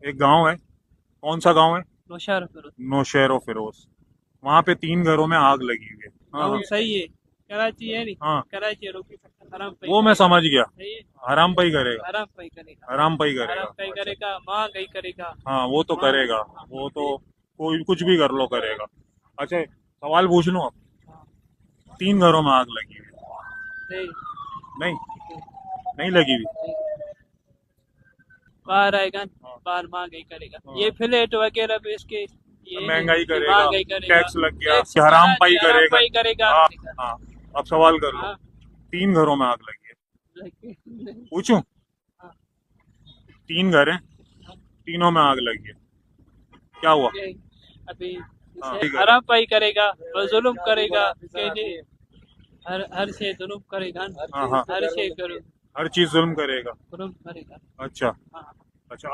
एक गांव है, कौन सा गांव है? नौशहर फिरोज। नौशहरो फिरोज। वहां पे 3 घरों में आग लगी हुई है। हाँ हाँ हाँ। सही है। कराची है नहीं। हाँ, कराची है, रोकी सकता, हराम पे ही वो मैं करेगा। समझ गया। सही है। हराम पे ही करेगा। हराम पे ही करेगा। हराम पे ही हराम करेगा। पे ही अच्छा। करेगा, महंगाई करेगा। हाँ, वो तो माँ। करेगा। हाँ, वो तो कोई कुछ भी कर लो करेगा। अच्छा, सवाल पूछ लूं अब? हाँ, 3 घरों में आग लगी हुई है। सही। नहीं, सही। नहीं लगी हुई। सही। बाहर आएगा। हाँ बाहर महंगाई करेगा, ये हाँ। फ्लैट वगैरह पे इसके ये नहीं, महंगाई ये करेगा, महंगाई करेगा। टैक्स लग गया, टैक्स कि हराम पाई कराची हराम करेगा। पाई करेगा। हाँ हाँ। अब सवाल कर लो। हाँ। 3 घरों में आग लगी है। पूछूं? हाँ, 3 घर हैं, तीनों में आग लगी है। क्या हुआ? ये अभी हाँ, इसे ठीक है। हराम पाई करेगा और जुल्म करेगा के लिए। हर हर से जुल्म करेगा ना। हाँ हाँ। हर से करो। हर चीज जुल्म करेगा। जुल्म करेगा। अच्छा। हाँ।